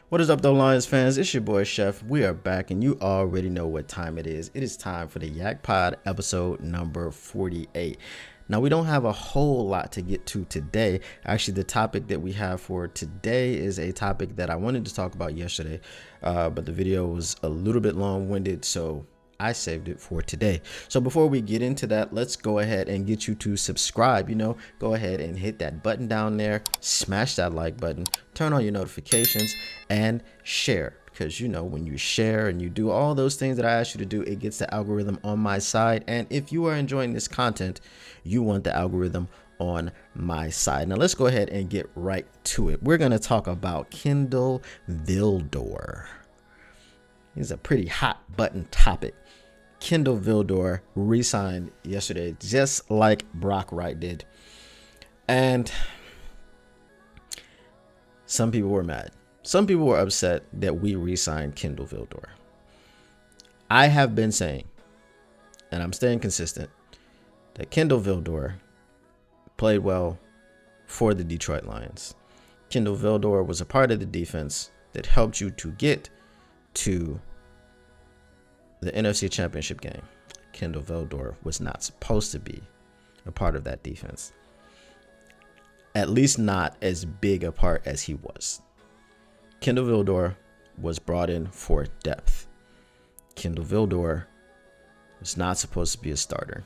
What is up, though, Lions fans? It's your boy, Chef. We are back, and you already know what time it is. It is time for the YAK Pod episode number 48. Now, we don't have a whole lot to get to today. Actually, the topic that we have for today is a topic that I wanted to talk about yesterday, but the video was a little bit long-winded, so I saved it for today. So before we get into that, let's go ahead and get you to subscribe. Go ahead and hit that button down there, smash that like button, turn on your notifications, and share. Because when you share and you do all those things that I asked you to do, it gets the algorithm on my side. And if you are enjoying this content, you want the algorithm on my side. Now let's go ahead and get right to it. We're going to talk about Kindle Vildor. It's a pretty hot button topic. Kindle Vildor re-signed yesterday, just like Brock Wright did. And some people were mad. Some people were upset that we re-signed Kindle Vildor. I have been saying, and I'm staying consistent, that Kindle Vildor played well for the Detroit Lions. Kindle Vildor was a part of the defense that helped you to get to the NFC Championship game. Kindle Vildor was not supposed to be a part of that defense. At least not as big a part as he was. Kindle Vildor was brought in for depth. Kindle Vildor was not supposed to be a starter.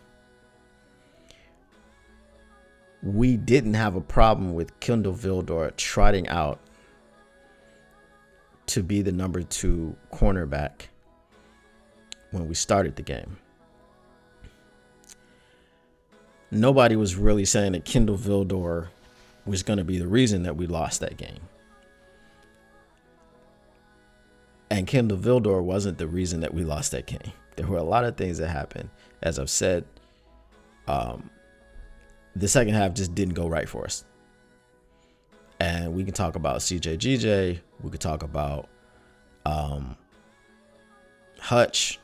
We didn't have a problem with Kindle Vildor trotting out to be the number 2 cornerback when we started the game. Nobody was really saying that Kindle Vildor was going to be the reason that we lost that game. And Kindle Vildor wasn't the reason that we lost that game. There were a lot of things that happened. As I've said, the second half just didn't go right for us. And we can talk about CJGJ. We could talk about Hutch,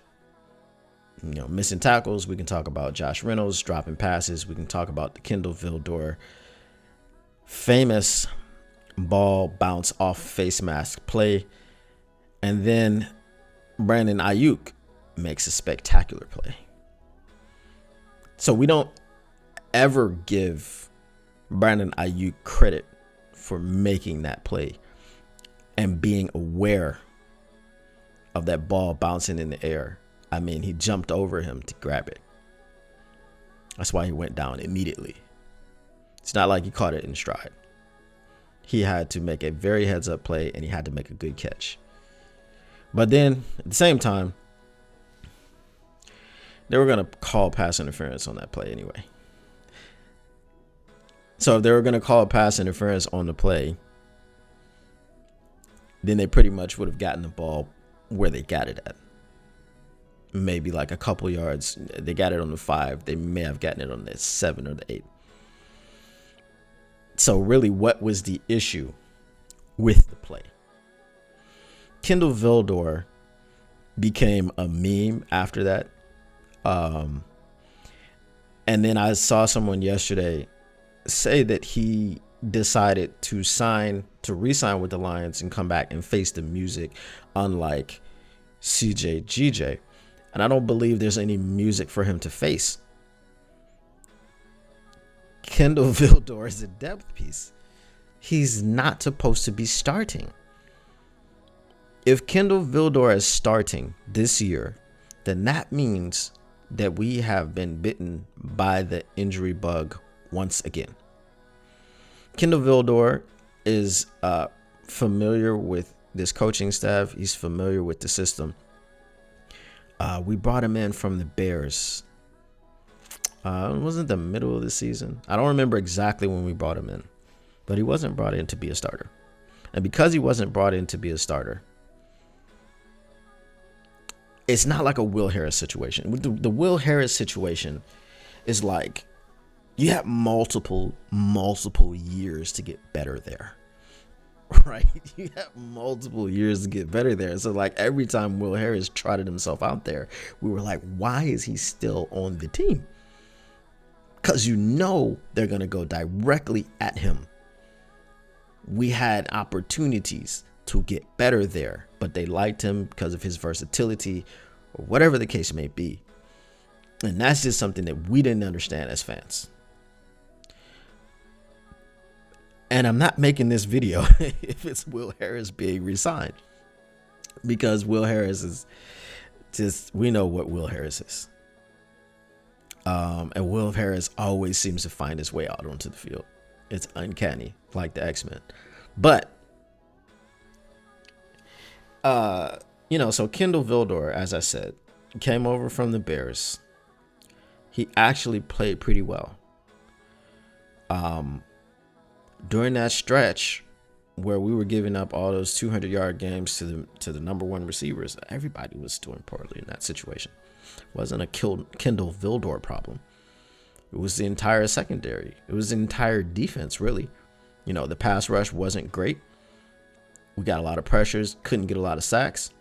missing tackles. We can talk about Josh Reynolds dropping passes. We can talk about the Kindle Vildor famous ball bounce off face mask play. And then Brandon Ayuk makes a spectacular play. So we don't ever give Brandon Ayuk credit for making that play and being aware of that ball bouncing in the air. I mean, he jumped over him to grab it. That's why he went down immediately. It's not like he caught it in stride. He had to make a very heads-up play, and he had to make a good catch. But then, at the same time, they were going to call pass interference on that play anyway. So if they were going to call pass interference on the play, then they pretty much would have gotten the ball where they got it at. Maybe like a couple yards. They got it on the 5. They may have gotten it on the 7 or the 8. So really, what was the issue with the play? Kindle Vildor became a meme after that. And then I saw someone yesterday say that he decided to re-sign with the Lions and come back and face the music, unlike CJGJ. And I don't believe there's any music for him to face. Kindle Vildor is a depth piece. He's not supposed to be starting. If Kindle Vildor is starting this year, then that means that we have been bitten by the injury bug once again. Kindle Vildor is familiar with this coaching staff. He's familiar with the system. We brought him in from the Bears. It wasn't the middle of the season. I don't remember exactly when we brought him in, but he wasn't brought in to be a starter. And because he wasn't brought in to be a starter, it's not like a Will Harris situation. The Will Harris situation is like you have multiple years to get better there, right? You have multiple years to get better there. So like every time Will Harris trotted himself out there, we were like, why is he still on the team? Because they're going to go directly at him. We had opportunities to get better there, but they liked him because of his versatility or whatever the case may be. And that's just something that we didn't understand as fans. And I'm not making this video if it's Will Harris being resigned, because Will Harris is just, we know what Will Harris is. And Will Harris always seems to find his way out onto the field. It's uncanny, like the X-Men. But, so Kindle Vildor, as I said, came over from the Bears. He actually played pretty well. During that stretch where we were giving up all those 200-yard games to the number one receivers, everybody was doing poorly in that situation. It wasn't a Kindle Vildor problem. It was the entire secondary. It was the entire defense, really. The pass rush wasn't great. We got a lot of pressures, couldn't get a lot of sacks.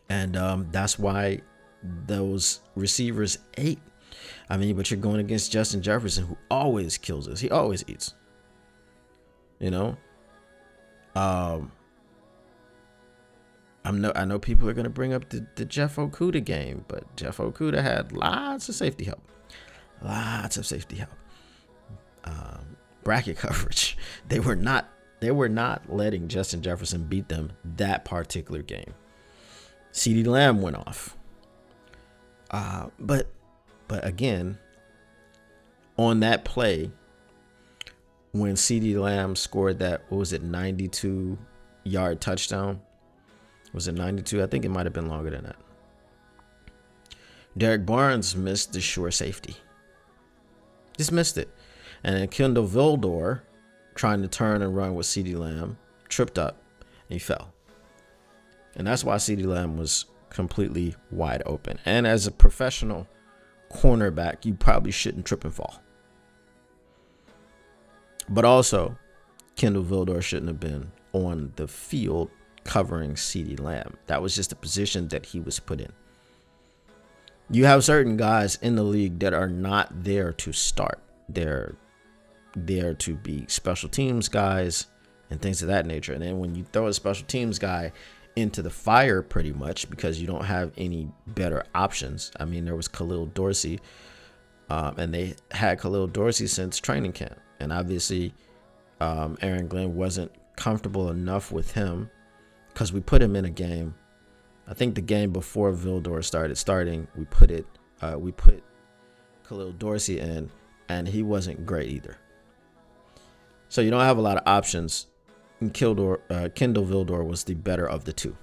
And that's why those receivers ate. But you're going against Justin Jefferson, who always kills us. He always eats. I know people are going to bring up the Jeff Okudah game, but Jeff Okudah had lots of safety help. Bracket coverage. They were not letting Justin Jefferson beat them that particular game. CeeDee Lamb went off. But again, on that play, when CeeDee Lamb scored that, 92-yard touchdown? Was it 92? I think it might have been longer than that. Derek Barnes missed the sure safety. Just missed it. And then Kindle Vildor, trying to turn and run with CeeDee Lamb, tripped up and he fell. And that's why CeeDee Lamb was completely wide open. And as a professional cornerback, you probably shouldn't trip and fall. But also, Kindle Vildor shouldn't have been on the field covering CeeDee Lamb. That was just the position that he was put in. You have certain guys in the league that are not there to start. They're there to be special teams guys and things of that nature. And then when you throw a special teams guy into the fire pretty much because you don't have any better options. There was Khalil Dorsey, and they had Khalil Dorsey since training camp. And obviously, Aaron Glenn wasn't comfortable enough with him because we put him in a game. I think the game before Vildor started, we put Khalil Dorsey in, and he wasn't great either. So you don't have a lot of options. And Kindle Vildor was the better of the two.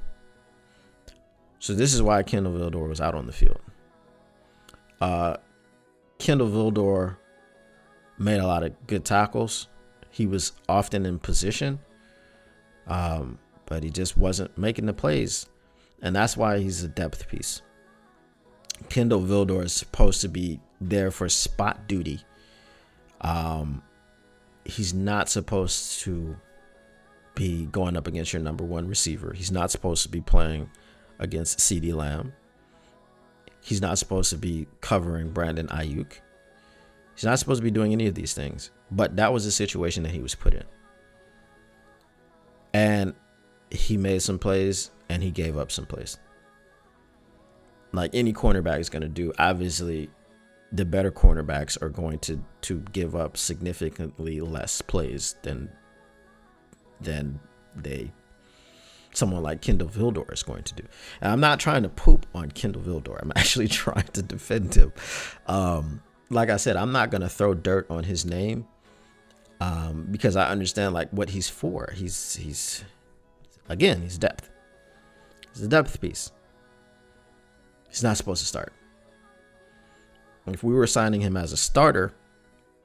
So this is why Kindle Vildor was out on the field. Kindle Vildor made a lot of good tackles. He was often in position, but he just wasn't making the plays. And that's why he's a depth piece. Kindle Vildor is supposed to be there for spot duty. He's not supposed to be going up against your number one receiver. He's not supposed to be playing against CeeDee Lamb. He's not supposed to be covering Brandon Ayuk. He's not supposed to be doing any of these things. But that was the situation that he was put in. And he made some plays and he gave up some plays. Like any cornerback is going to do. Obviously, the better cornerbacks are going to give up significantly less plays than someone like Kindle Vildor is going to do. And I'm not trying to poop on Kindle Vildor. I'm actually trying to defend him. Like I said, I'm not going to throw dirt on his name because I understand like what he's for. He's depth. He's a depth piece. He's not supposed to start. If we were signing him as a starter,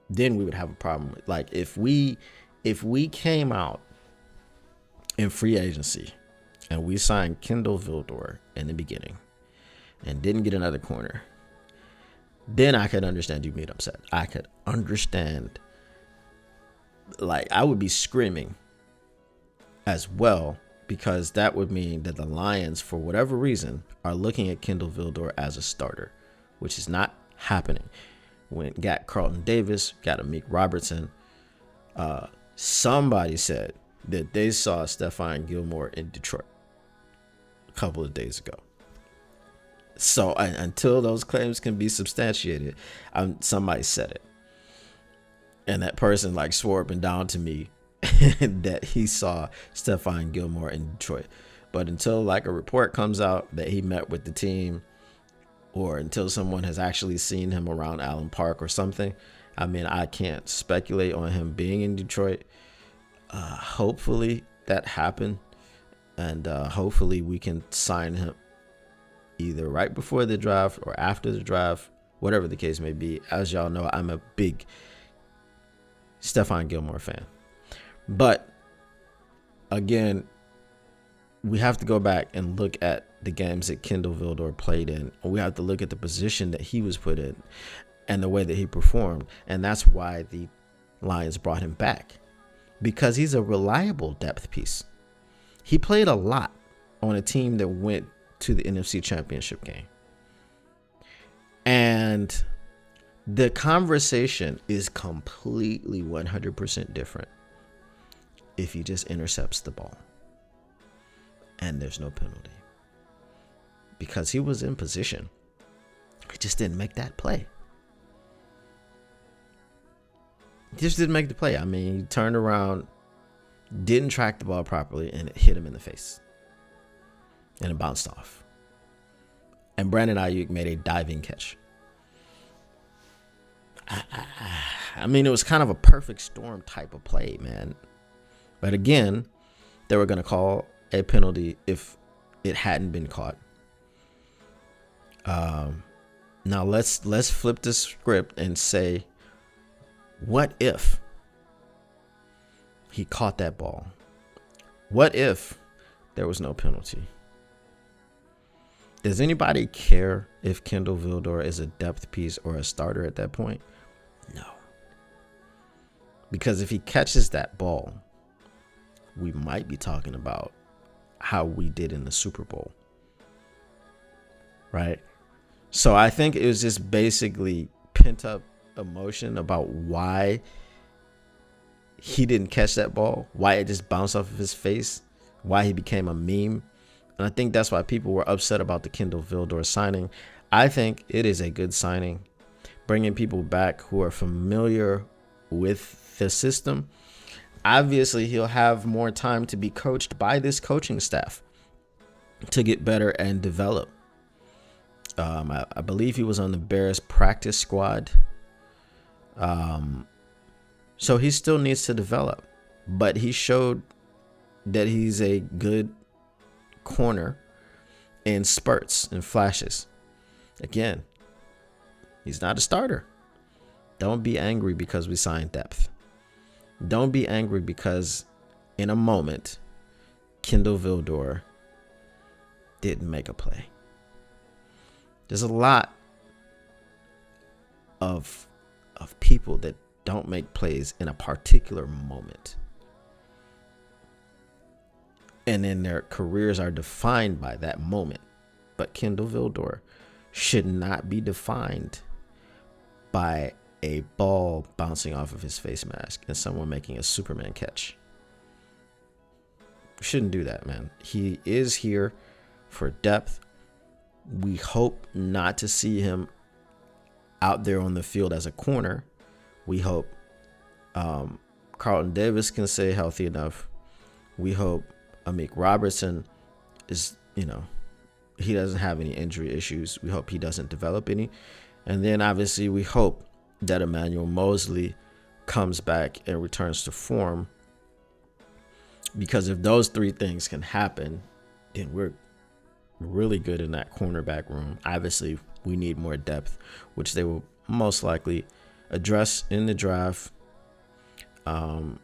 then we would have a problem. Like if we came out in free agency and we signed Kindle Vildor in the beginning and didn't get another corner, then I could understand you being upset. I could understand, like, I would be screaming as well, because that would mean that the Lions, for whatever reason, are looking at Kindle Vildor as a starter, which is not happening. When got Carlton Davis, got Amik Robertson, somebody said that they saw Stephon Gilmore in Detroit a couple of days ago. So until those claims can be substantiated, somebody said it. And that person like swore up and down to me that he saw Stephon Gilmore in Detroit. But until like a report comes out that he met with the team, or until someone has actually seen him around Allen Park or something, I mean, I can't speculate on him being in Detroit. Hopefully that happened. And hopefully we can sign him either right before the draft or after the draft, whatever the case may be. As y'all know, I'm a big Stephon Gilmore fan. But again, we have to go back and look at the games that Kindle Vildor played in. We have to look at the position that he was put in and the way that he performed. And that's why the Lions brought him back, because he's a reliable depth piece. He played a lot on a team that went to the NFC Championship game. And the conversation is completely 100% different if he just intercepts the ball and there's no penalty, because he was in position. He just didn't make that play. He just didn't make the play. I mean, he turned around, didn't track the ball properly, and it hit him in the face. And it bounced off. And Brandon Ayuk made a diving catch. I mean, it was kind of a perfect storm type of play, man. But again, they were going to call a penalty if it hadn't been caught. Now let's flip the script and say, what if he caught that ball? What if there was no penalty? Does anybody care if Kindle Vildor is a depth piece or a starter at that point? No. Because if he catches that ball, we might be talking about how we did in the Super Bowl. Right? So I think it was just basically pent up emotion about why he didn't catch that ball, why it just bounced off of his face, why he became a meme. And I think that's why people were upset about the Kindle Vildor signing. I think it is a good signing, bringing people back who are familiar with the system. Obviously, he'll have more time to be coached by this coaching staff to get better and develop. I believe he was on the Bears practice squad. So he still needs to develop, but he showed that he's a good corner in spurts and flashes. Again, he's not a starter. Don't be angry because we signed depth. Don't be angry because in a moment, Kindle Vildor didn't make a play. There's a lot of people that don't make plays in a particular moment, and then their careers are defined by that moment. But Kindle Vildor should not be defined by a ball bouncing off of his face mask and someone making a Superman catch. Shouldn't do that, man. He is here for depth. We hope not to see him out there on the field as a corner. We hope Carlton Davis can stay healthy enough. We hope Amik Robertson is, he doesn't have any injury issues. We hope he doesn't develop any. And then obviously we hope that Emmanuel Mosley comes back and returns to form. Because if those three things can happen, then we're really good in that cornerback room. Obviously, we need more depth, which they will most likely address in the draft, and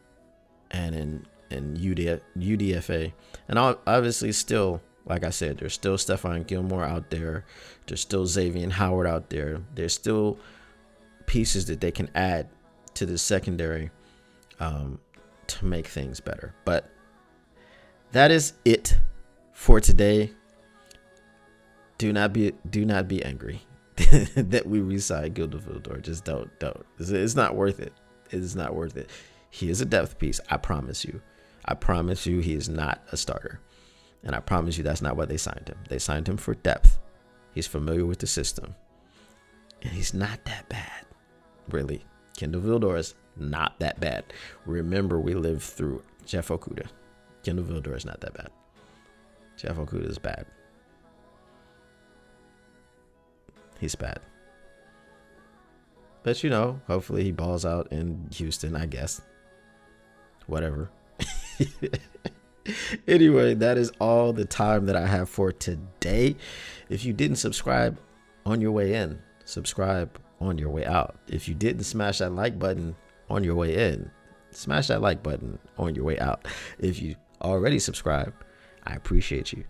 in UDFA. And obviously, still, like I said, there's still Stephon Gilmore out there. There's still Xavier Howard out there. There's still pieces that they can add to the secondary to make things better. But that is it for today. Do not be angry that we re-signed Kindle Vildor. Just don't. It's not worth it. It is not worth it. He is a depth piece. I promise you. I promise you he is not a starter. And I promise you that's not why they signed him. They signed him for depth. He's familiar with the system. And he's not that bad. Really. Kindle Vildor is not that bad. Remember, we lived through Jeff Okudah. Kindle Vildor is not that bad. Jeff Okudah is bad. He's bad. But, you know, hopefully he balls out in Houston, I guess. Whatever. Anyway, that is all the time that I have for today. If you didn't subscribe on your way in, subscribe on your way out. If you didn't smash that like button on your way in, smash that like button on your way out. If you already subscribed, I appreciate you.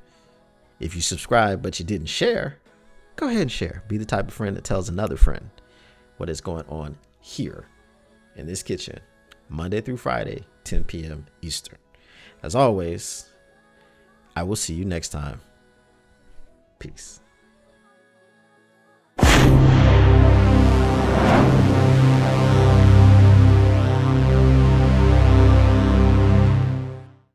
If you subscribe but you didn't share, go ahead and share. Be the type of friend that tells another friend what is going on here in this kitchen, Monday through Friday, 10 p.m. Eastern. As always, I will see you next time. Peace.